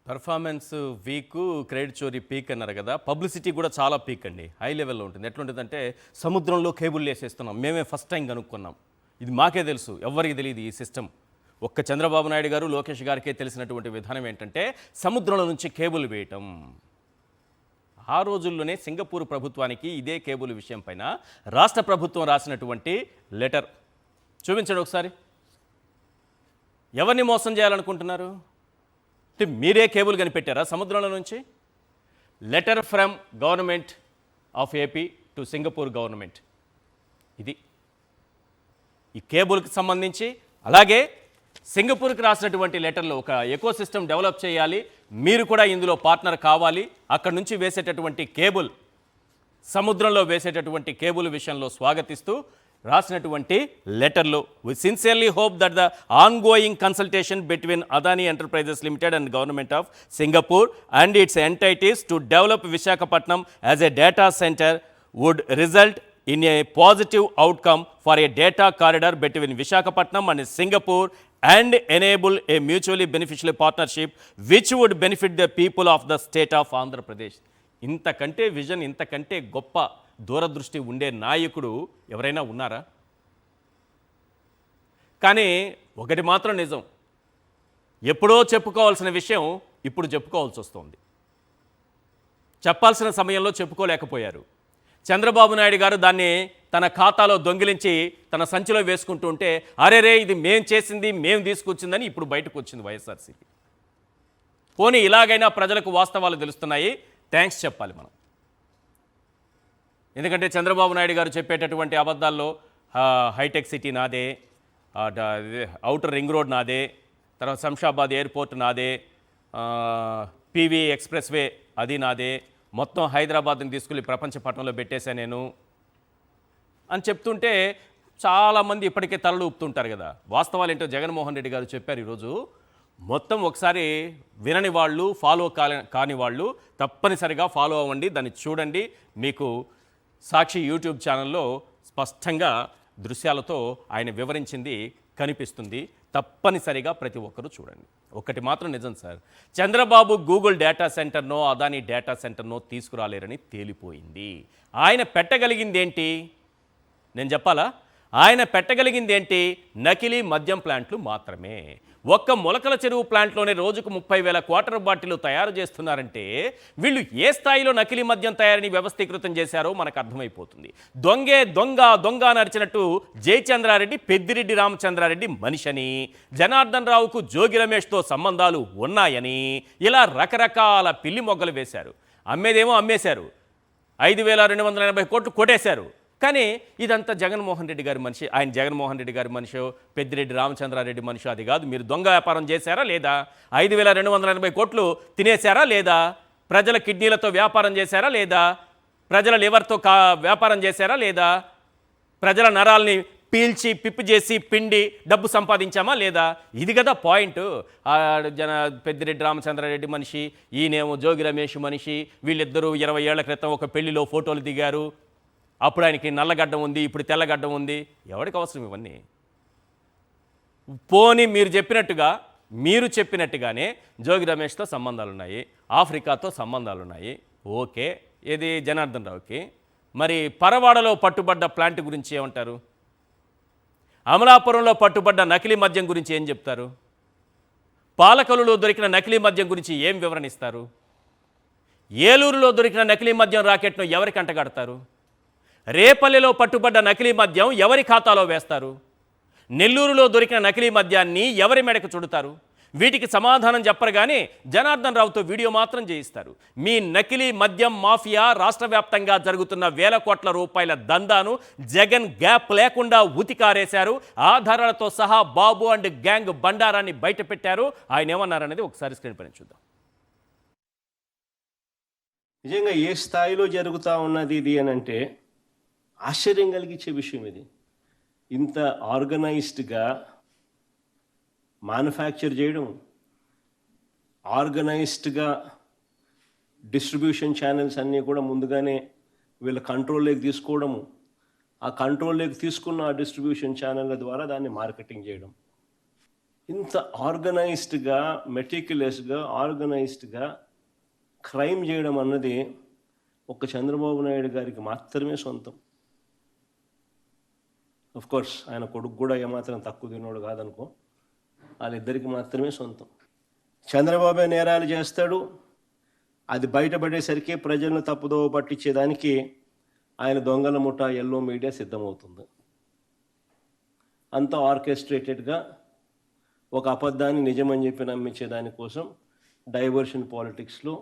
Performance week, credit చోరీ peak అన్నారు కదా. పబ్లిసిటీ కూడా చాలా పీక్ అండి, హై లెవెల్లో ఉంటుంది. ఎట్లుంటుందంటే సముద్రంలో కేబుల్ వేసేస్తున్నాం, మేమే ఫస్ట్ టైం కనుక్కున్నాం, ఇది మాకే తెలుసు, ఎవ్వరికి తెలియదు ఈ సిస్టమ్. ఒక్క చంద్రబాబు నాయుడు గారు, లోకేష్ గారికే తెలిసినటువంటి విధానం ఏంటంటే సముద్రంలో నుంచి కేబుల్ వేయటం. ఆ రోజుల్లోనే సింగపూర్ ప్రభుత్వానికి ఇదే కేబుల్ విషయం పైన రాష్ట్ర ప్రభుత్వం రాసినటువంటి లెటర్ చూపించండి ఒకసారి. ఎవరిని మోసం చేయాలనుకుంటున్నారు? అంటే మీరే కేబుల్ కనిపెట్టారా సముద్రంలో నుంచి? Letter from government of AP to Singapore government. ఇది ఈ కేబుల్కి సంబంధించి. అలాగే సింగపూర్కి రాసినటువంటి లెటర్లో ఒక ఎకో సిస్టమ్ డెవలప్ చేయాలి, మీరు కూడా ఇందులో పార్ట్నర్ కావాలి, అక్కడ నుంచి వేసేటటువంటి కేబుల్, సముద్రంలో వేసేటటువంటి కేబుల్ విషయంలో స్వాగతిస్తూ రాసినటువంటి లెటర్లో, we sincerely hope that the ongoing consultation between Adani Enterprises Limited and government of Singapore and its entities to develop Visakhapatnam as a data centre would result in a positive outcome for a data corridor between Visakhapatnam and Singapore and enable a mutually beneficial partnership which would benefit the people of the state of Andhra Pradesh. ఇంతకంటే vision, ఇంతకంటే గొప్ప దూరదృష్టి ఉండే నాయకుడు ఎవరైనా ఉన్నారా? కానీ ఒకటి మాత్రం నిజం, ఎప్పుడో చెప్పుకోవాల్సిన విషయం ఇప్పుడు చెప్పుకోవాల్సి వస్తుంది. చెప్పాల్సిన సమయంలో చెప్పుకోలేకపోయారు. చంద్రబాబు నాయుడు గారు దాన్ని తన ఖాతాలో దొంగిలించి తన సంచిలో వేసుకుంటూ ఉంటే, అరే రే ఇది మేం చేసింది, మేం తీసుకొచ్చిందని ఇప్పుడు బయటకు వచ్చింది వైఎస్ఆర్సీపీ. పోనీ ఇలాగైనా ప్రజలకు వాస్తవాలు తెలుస్తున్నాయి, థ్యాంక్స్ చెప్పాలి మనం. ఎందుకంటే చంద్రబాబు నాయుడు గారు చెప్పేటటువంటి అబద్ధాల్లో హైటెక్ సిటీ నాదే, ఔటర్ రింగ్ రోడ్ నాదే, తర్వాత శంషాబాద్ ఎయిర్పోర్ట్ నాదే, పీవీ ఎక్స్ప్రెస్ వే అది నాదే, మొత్తం హైదరాబాద్ని తీసుకెళ్ళి ప్రపంచ పట్టణంలో పెట్టేశా నేను అని చెప్తుంటే చాలామంది ఇప్పటికే తలలు ఊపుతుంటారు కదా. వాస్తవాలు ఏంటో జగన్మోహన్ రెడ్డి గారు చెప్పారు ఈరోజు. మొత్తం ఒకసారి వినని వాళ్ళు, ఫాలో కాని వాళ్ళు తప్పనిసరిగా ఫాలో అవ్వండి, దాన్ని చూడండి. మీకు సాక్షి యూట్యూబ్ ఛానల్లో స్పష్టంగా దృశ్యాలతో ఆయన వివరించింది కనిపిస్తుంది. తప్పనిసరిగా ప్రతి ఒక్కరూ చూడండి. ఒకటి మాత్రం నిజం సార్, చంద్రబాబు గూగుల్ డేటా సెంటర్నో అదానీ డేటా సెంటర్నో తీసుకురాలేరని తేలిపోయింది. ఆయన పెట్టగలిగింది ఏంటి నేను చెప్పాలా? ఆయన పెట్టగలిగింది ఏంటి? నకిలీ మద్యం ప్లాంట్లు మాత్రమే. ఒక్క మొలకల చెరువు ప్లాంట్లోనే రోజుకు 30,000 క్వార్టర్ బాటిళ్లు తయారు చేస్తున్నారంటే వీళ్ళు ఏ స్థాయిలో నకిలీ మద్యం తయారీని వ్యవస్థీకృతం చేశారో మనకు అర్థమైపోతుంది. దొంగే దొంగ దొంగ నరిచినట్టు జయచంద్రారెడ్డి పెద్దిరెడ్డి రామచంద్రారెడ్డి మనిషని, జనార్దన్ రావుకు జోగి రమేష్తో సంబంధాలు ఉన్నాయని ఇలా రకరకాల పిల్లి మొగ్గలు వేశారు. అమ్మేదేమో అమ్మేశారు, 5,280 కోట్లు కొట్టేశారు. కానీ ఇదంతా జగన్మోహన్ రెడ్డి గారి మనిషి, ఆయన జగన్మోహన్ రెడ్డి గారి మనిషో పెద్దిరెడ్డి రామచంద్రారెడ్డి మనిషో అది కాదు. మీరు దొంగ వ్యాపారం చేశారా లేదా? 5,280 కోట్లు తినేశారా లేదా? ప్రజల కిడ్నీలతో వ్యాపారం చేశారా లేదా? ప్రజల లివర్తో వ్యాపారం చేశారా లేదా? ప్రజల నరాల్ని పీల్చి పిప్పి చేసి పిండి డబ్బు సంపాదించామా లేదా? ఇది కదా పాయింట్. పెద్దిరెడ్డి రామచంద్రారెడ్డి మనిషి, ఈయనేమో జోగి రమేష్ మనిషి. వీళ్ళిద్దరూ 20 ఏళ్ల క్రితం ఒక పెళ్లిలో ఫోటోలు దిగారు. అప్పుడు ఆయనకి నల్లగడ్డం ఉంది, ఇప్పుడు తెల్లగడ్డం ఉంది. ఎవరికి అవసరం ఇవన్నీ? పోనీ మీరు చెప్పినట్టుగానే జోగి రమేష్తో సంబంధాలు ఉన్నాయి, ఆఫ్రికాతో సంబంధాలు ఉన్నాయి, ఓకే. ఏది జనార్దన్ రావుకి. మరి పరవాడలో పట్టుబడ్డ ప్లాంట్ గురించి ఏమంటారు? అమలాపురంలో పట్టుబడ్డ నకిలీ మద్యం గురించి ఏం చెప్తారు? పాలకొల్లులో దొరికిన నకిలీ మద్యం గురించి ఏం వివరణిస్తారు? ఏలూరులో దొరికిన నకిలీ మద్యం రాకెట్ను ఎవరికి అంటగడతారు? రేపల్లెలో పట్టుబడ్డ నకిలీ మద్యం ఎవరి ఖాతాలో వేస్తారు? నెల్లూరులో దొరికిన నకిలీ మద్యాన్ని ఎవరి మెడకు చుడతారు? వీటికి సమాధానం చెప్పరుగానే జనార్దన్ రావుతో వీడియో మాత్రం చేయిస్తారు. మీ నకిలీ మద్యం మాఫియా రాష్ట్ర వ్యాప్తంగా జరుగుతున్న వేల కోట్ల రూపాయల దందాను జగన్ గ్యాప్ లేకుండా ఉతికారేశారు. ఆధారాలతో సహా బాబు అండ్ గ్యాంగ్ బండారాన్ని బయటపెట్టారు. ఆయన ఏమన్నారనేది ఒకసారి స్క్రీన్ పైన చూద్దాం. నిజంగా ఏ స్థాయిలో జరుగుతూ ఉన్నది ఇది అని అంటే ఆశ్చర్యం కలిగించే విషయం. ఇది ఇంత ఆర్గనైజ్డ్గా మ్యానుఫ్యాక్చర్ చేయడం, ఆర్గనైజ్డ్గా డిస్ట్రిబ్యూషన్ ఛానల్స్ అన్నీ కూడా ముందుగానే వీళ్ళ కంట్రోల్లోకి తీసుకోవడము, ఆ కంట్రోల్లోకి తీసుకున్న ఆ డిస్ట్రిబ్యూషన్ ఛానళ్ళ ద్వారా దాన్ని మార్కెటింగ్ చేయడం, ఇంత ఆర్గనైజ్డ్గా, మెటిక్యులస్గా, ఆర్గనైజ్డ్గా క్రైమ్ చేయడం అన్నది ఒక చంద్రబాబు నాయుడు గారికి మాత్రమే సొంతం. కోర్స్ ఆయన కొడుకు కూడా ఏమాత్రం తక్కువ తినోడు కాదనుకో, వాళ్ళిద్దరికి మాత్రమే సొంతం. చంద్రబాబే నేరాలు చేస్తాడు, అది బయటపడేసరికి ప్రజలను తప్పుదోవ పట్టించేదానికి ఆయన దొంగల ముఠా ఎల్లో మీడియా సిద్ధమవుతుంది. అంత ఆర్కెస్ట్రేటెడ్గా ఒక అబద్ధాన్ని నిజమని చెప్పి నమ్మించే దానికోసం డైవర్షన్ పాలిటిక్స్లో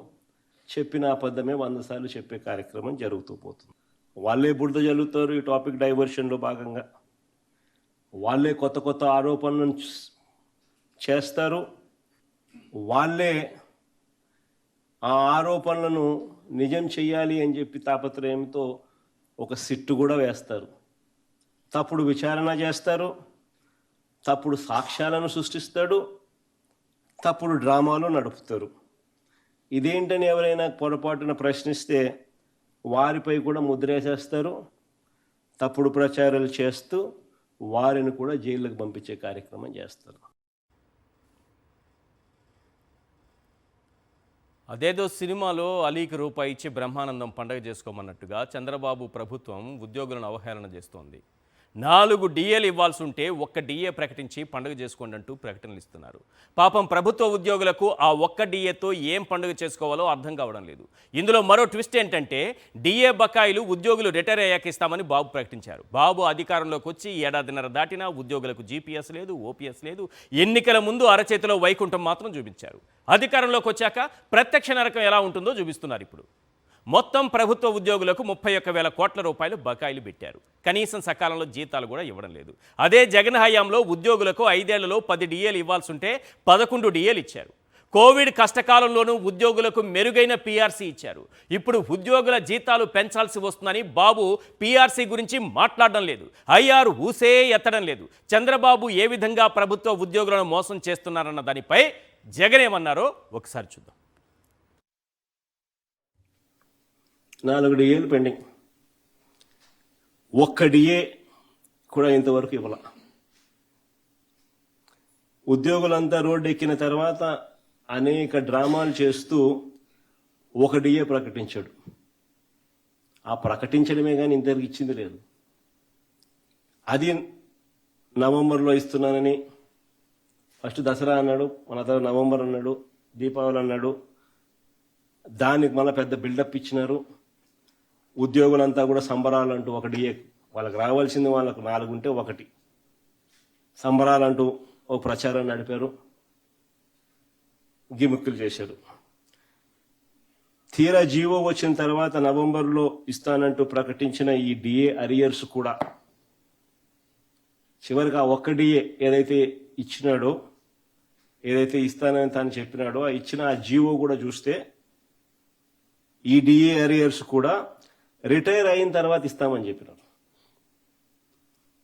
చెప్పిన అబద్ధమే 100 సార్లు చెప్పే కార్యక్రమం జరుగుతూ పోతుంది. వాళ్ళే బురద జల్లుతారు ఈ టాపిక్ డైవర్షన్లో భాగంగా. వాళ్ళే కొత్త కొత్త ఆరోపణలను చేస్తారు. వాళ్ళే ఆ ఆరోపణలను నిజం చెయ్యాలి అని చెప్పి తాపత్రయంతో ఒక సిట్టు కూడా వేస్తారు. తప్పుడు విచారణ చేస్తారు, తప్పుడు సాక్ష్యాలను సృష్టిస్తాడు, తప్పుడు డ్రామాలు నడుపుతారు. ఇదేంటని ఎవరైనా పొరపాటున ప్రశ్నిస్తే వారిపై కూడా ముద్రేసేస్తారు. తప్పుడు ప్రచారాలు చేస్తూ వారిని కూడా జైళ్ళకు పంపించే కార్యక్రమం చేస్తారు. అదేదో సినిమాలో అలీకి రూపాయి ఇచ్చి బ్రహ్మానందం పండగ చేసుకోమన్నట్టుగా చంద్రబాబు ప్రభుత్వం ఉద్యోగులను అవహేళన చేస్తోంది. 4 డిఏలు ఇవ్వాల్సి ఉంటే 1 డిఏ ప్రకటించి పండుగ చేసుకోండి అంటూ ప్రకటనలు ఇస్తున్నారు. పాపం ప్రభుత్వ ఉద్యోగులకు ఆ 1 డిఏతో ఏం పండుగ చేసుకోవాలో అర్థం కావడం లేదు. ఇందులో మరో ట్విస్ట్ ఏంటంటే డిఏ బకాయిలు ఉద్యోగులు రిటైర్ అయ్యాక ఇస్తామని బాబు ప్రకటించారు. బాబు అధికారంలోకి వచ్చి 1.5 ఏడాదిన్నర దాటినా ఉద్యోగులకు జీపీఎస్ లేదు, ఓపీఎస్ లేదు. ఎన్నికల ముందు అరచేతిలో వైకుంఠం మాత్రం చూపించారు. అధికారంలోకి వచ్చాక ప్రత్యక్ష నరకం ఎలా ఉంటుందో చూపిస్తున్నారు. ఇప్పుడు మొత్తం ప్రభుత్వ ఉద్యోగులకు 31,000 కోట్ల రూపాయలు బకాయిలు పెట్టారు. కనీసం సకాలంలో జీతాలు కూడా ఇవ్వడం లేదు. అదే జగన్ హయాంలో ఉద్యోగులకు 5 ఏళ్లలో 10 డిఏలు ఇవ్వాల్సి ఉంటే 11 డిఏలు ఇచ్చారు. కోవిడ్ కష్టకాలంలోనూ ఉద్యోగులకు మెరుగైన పీఆర్సీ ఇచ్చారు. ఇప్పుడు ఉద్యోగుల జీతాలు పెంచాల్సి వస్తుందని బాబు పీఆర్సీ గురించి మాట్లాడడం లేదు. ఐఆర్ ఊసే ఎత్తడం లేదు. చంద్రబాబు ఏ విధంగా ప్రభుత్వ ఉద్యోగులను మోసం చేస్తున్నారన్న దానిపై జగన్ ఏమన్నారో ఒకసారి చూద్దాం. 4 డిఏలు పెండింగ్, 1 డిఏ కూడా ఇంతవరకు ఇవ్వాల. ఉద్యోగులంతా రోడ్డు ఎక్కిన తర్వాత అనేక డ్రామాలు చేస్తూ 1 డిఏ ప్రకటించాడు. ఆ ప్రకటించడమే కానీ ఇంతవరకు ఇచ్చింది లేదు. అది నవంబర్లో ఇస్తున్నానని ఫస్ట్ దసరా అన్నాడు, మన తర్వాత నవంబర్ అన్నాడు, దీపావళి అన్నాడు. దానికి మళ్ళీ పెద్ద బిల్డప్ ఇచ్చినారు. ఉద్యోగులంతా కూడా సంబరాలంటూ 1 డిఏ, వాళ్ళకి రావాల్సింది వాళ్ళకు 4 ఉంటే 1 సంబరాలంటూ ఓ ప్రచారం నడిపారు, గిమిక్కులు చేశారు. తీరా జీవో వచ్చిన తర్వాత నవంబర్లో ఇస్తానంటూ ప్రకటించిన ఈ డిఏ అరియర్స్ కూడా చివరికి ఆ 1 డిఏ ఏదైతే ఇచ్చినాడో, ఏదైతే ఇస్తానని తాను చెప్పినాడో ఆ ఇచ్చిన ఆ జీవో కూడా చూస్తే ఈ డిఏ అరియర్స్ కూడా రిటైర్ అయిన తర్వాత ఇస్తామని చెప్పినారు.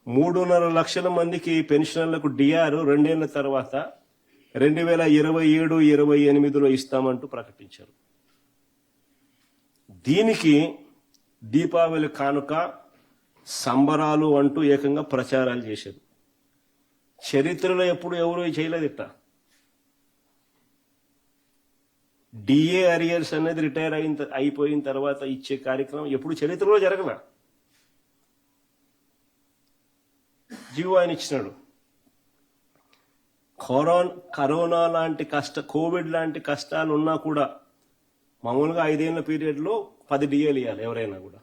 3.5 లక్షల మందికి పెన్షనర్లకు డిఆర్ 2 ఏళ్ల తర్వాత 2027-28లో ఇస్తామంటూ ప్రకటించారు. దీనికి దీపావళి కానుక సంబరాలు అంటూ ఏకంగా ప్రచారాలు చేశారు. చరిత్రలో ఎప్పుడు ఎవరు చేయలేదు ఇట్లా. డిఏ అరియర్స్ అనేది రిటైర్ అయిపోయిన తర్వాత ఇచ్చే కార్యక్రమం ఎప్పుడు చరిత్రలో జరగల. జీవో ఆయన ఇచ్చినాడు. కరోనా లాంటి కోవిడ్ లాంటి కష్టాలు ఉన్నా కూడా మామూలుగా 5 ఏళ్ల పీరియడ్లో 10 డిఏలు ఇవ్వాలి ఎవరైనా కూడా.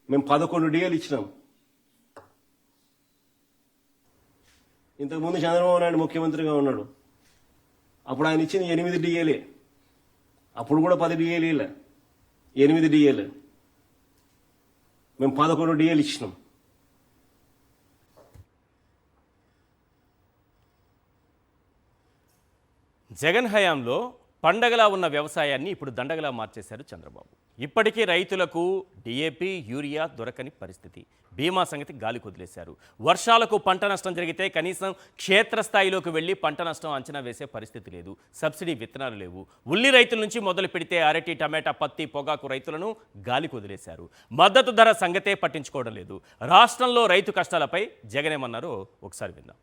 మేము 11 డిఏలు ఇచ్చినాం. ఇంతకుముందు చంద్రబాబు నాయుడు ముఖ్యమంత్రిగా ఉన్నాడు, అప్పుడు ఆయన ఇచ్చిన 8 డిఏలే. అప్పుడు కూడా 10 డిఏలు ఇలా, 8 డిఏలు. మేము 11 డిఏలు ఇచ్చినాం. జగన్ హయాంలో పండగలా ఉన్న వ్యవసాయాన్ని ఇప్పుడు దండగలా మార్చేశారు చంద్రబాబు. ఇప్పటికీ రైతులకు డిఏపి, యూరియా దొరకని పరిస్థితి. బీమా సంగతి గాలి కొదిలేశారు. వర్షాలకు పంట నష్టం జరిగితే కనీసం క్షేత్రస్థాయిలోకి వెళ్ళి పంట నష్టం అంచనా వేసే పరిస్థితి లేదు. సబ్సిడీ విత్తనాలు లేవు. ఉల్లి రైతుల నుంచి మొదలు పెడితే అరటి, టమాటా, పత్తి, పొగాకు రైతులను గాలి కొదిలేశారు. మద్దతు ధర సంగతే పట్టించుకోవడం లేదు. రాష్ట్రంలో రైతు కష్టాలపై జగన్ ఏమన్నారో ఒకసారి విందాం.